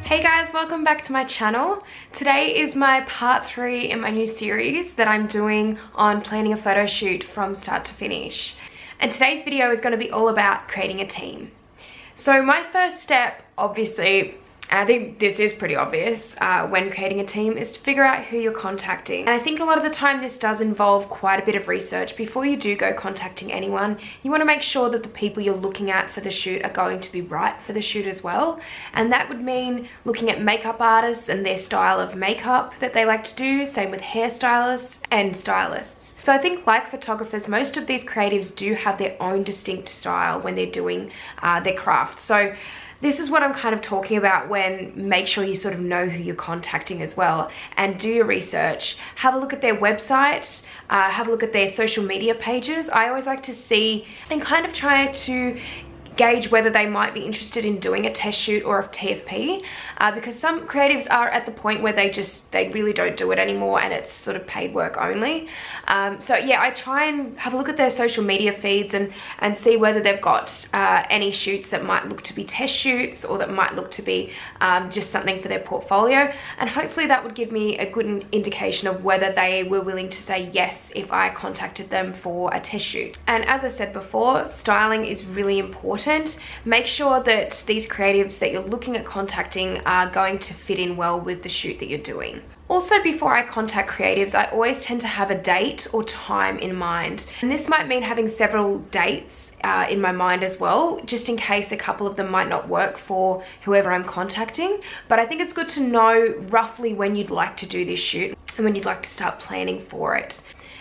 Hey guys, welcome back to my channel. Today is my part 3 in my new series that I'm doing on planning a photo shoot from start to finish. And today's video is going to be all about creating a team. So my first step, obviously, I think this is pretty obvious when creating a team, is to figure out who you're contacting. And I think a lot of the time this does involve quite a bit of research. Before you do go contacting anyone, you want to make sure that the people you're looking at for the shoot are going to be right for the shoot as well. And that would mean looking at makeup artists and their style of makeup that they like to do, same with hairstylists and stylists. So I think, like photographers, most of these creatives do have their own distinct style when they're doing their craft. So this is what I'm kind of talking about when make sure you sort of know who you're contacting as well, and do your research. Have a look at their website, have a look at their social media pages. I always like to see and kind of try to gauge whether they might be interested in doing a test shoot or a TFP, because some creatives are at the point where they really don't do it anymore and it's sort of paid work only. So yeah, I try and have a look at their social media feeds and see whether they've got any shoots that might look to be test shoots or that might look to be just something for their portfolio, and hopefully that would give me a good indication of whether they were willing to say yes if I contacted them for a test shoot. And as I said before, styling is really important. Make sure that these creatives that you're looking at contacting are going to fit in well with the shoot that you're doing. Also, before I contact creatives, I always tend to have a date or time in mind. And this might mean having several dates in my mind as well, just in case a couple of them might not work for whoever I'm contacting. But I think it's good to know roughly when you'd like to do this shoot and when you'd like to start planning for it.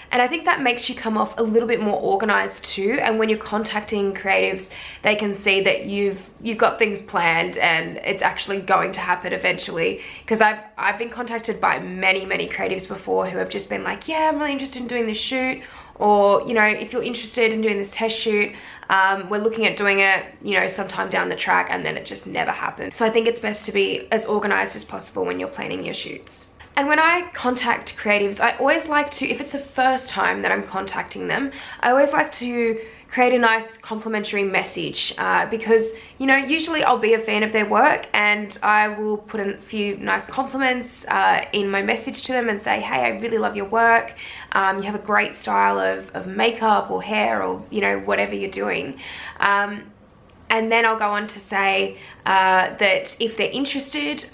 And I think that makes you come off a little bit more organized too. And when you're contacting creatives, they can see that you've got things planned and it's actually going to happen eventually. Because I've been contacted by many creatives before who have just been like, yeah, I'm really interested in doing this shoot. Or, you know, if you're interested in doing this test shoot, we're looking at doing it, you know, sometime down the track, and then it just never happens. So I think it's best to be as organized as possible when you're planning your shoots. And when I contact creatives, I always like to, if it's the first time that I'm contacting them, I always like to create a nice complimentary message because, you know, usually I'll be a fan of their work and I will put a few nice compliments in my message to them and say, hey, I really love your work. You have a great style of makeup or hair or, you know, whatever you're doing. And then I'll go on to say that if they're interested,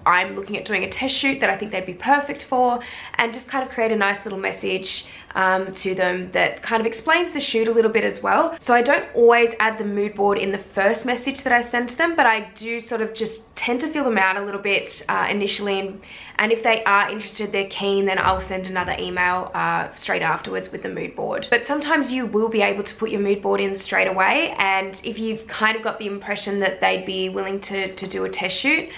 I'm looking at doing a test shoot that I think they'd be perfect for, and just kind of create a nice little message to them that kind of explains the shoot a little bit as well. So I don't always add the mood board in the first message that I send to them, but I do sort of just tend to feel them out a little bit initially, and if they are interested, they're keen, then I'll send another email straight afterwards with the mood board. But sometimes you will be able to put your mood board in straight away, and if you've kind of got the impression that they'd be willing to do a test shoot,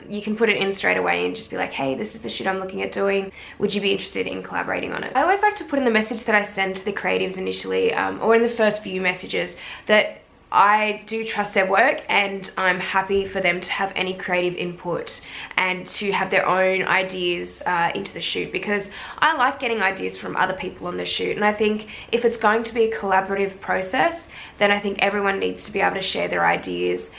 you can put it in straight away and just be like, hey, this is the shoot I'm looking at doing, would you be interested in collaborating on it? I always like to put in the message that I send to the creatives initially, or in the first few messages, that I do trust their work and I'm happy for them to have any creative input and to have their own ideas into the shoot, because I like getting ideas from other people on the shoot. And I think if it's going to be a collaborative process, then I think everyone needs to be able to share their ideas.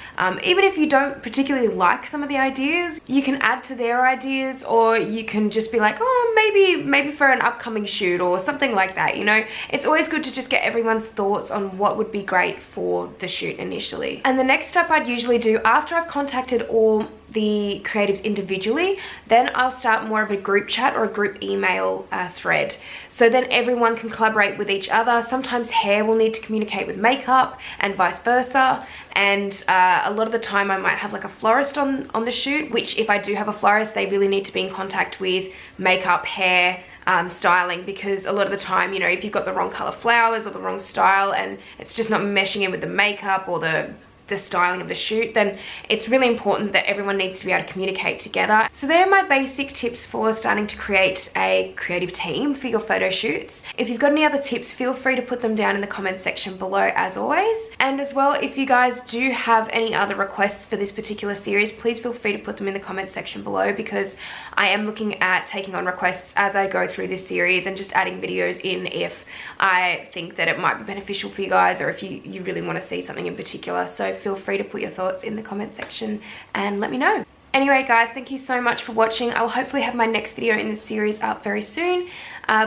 Even if you don't particularly like some of the ideas, you can add to their ideas, or you can just be like, oh, maybe for an upcoming shoot or something like that. You know, it's always good to just get everyone's thoughts on what would be great for the shoot initially. And the next step I'd usually do after I've contacted all the creatives individually, then I'll start more of a group chat or a group email thread. So then everyone can collaborate with each other. Sometimes hair will need to communicate with makeup and vice versa. And a lot of the time I might have like a florist on the shoot, which if I do have a florist, they really need to be in contact with makeup, hair, styling, because a lot of the time, you know, if you've got the wrong color flowers or the wrong style and it's just not meshing in with the makeup or the styling of the shoot, then it's really important that everyone needs to be able to communicate together. So they're my basic tips for starting to create a creative team for your photo shoots. If you've got any other tips, feel free to put them down in the comments section below as always. And as well, if you guys do have any other requests for this particular series, please feel free to put them in the comments section below, because I am looking at taking on requests as I go through this series and just adding videos in if I think that it might be beneficial for you guys, or if you really want to see something in particular. So feel free to put your thoughts in the comment section and let me know. Anyway guys, thank you so much for watching. I will hopefully have my next video in this series up very soon.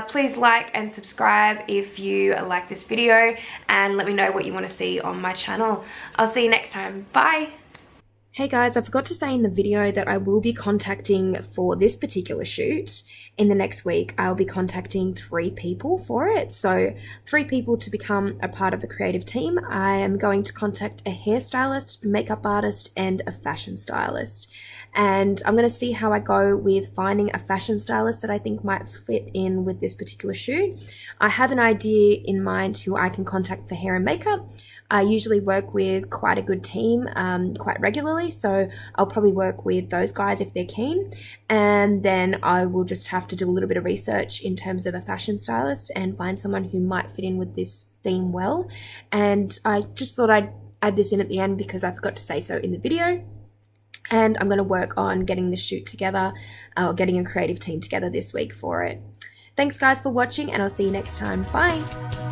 Please like and subscribe if you like this video, and let me know what you want to see on my channel. I'll see you next time. Bye! Hey guys, I forgot to say in the video that I will be contacting for this particular shoot. In the next week, I'll be contacting 3 people for it. So 3 people to become a part of the creative team. I am going to contact a hairstylist, makeup artist, and a fashion stylist. And I'm going to see how I go with finding a fashion stylist that I think might fit in with this particular shoot. I have an idea in mind who I can contact for hair and makeup. I usually work with quite a good team quite regularly, so I'll probably work with those guys if they're keen, and then I will just have to do a little bit of research in terms of a fashion stylist and find someone who might fit in with this theme well. And I just thought I'd add this in at the end because I forgot to say so in the video. And I'm going to work on getting the shoot together, or getting a creative team together this week for it. Thanks guys for watching, and I'll see you next time. Bye!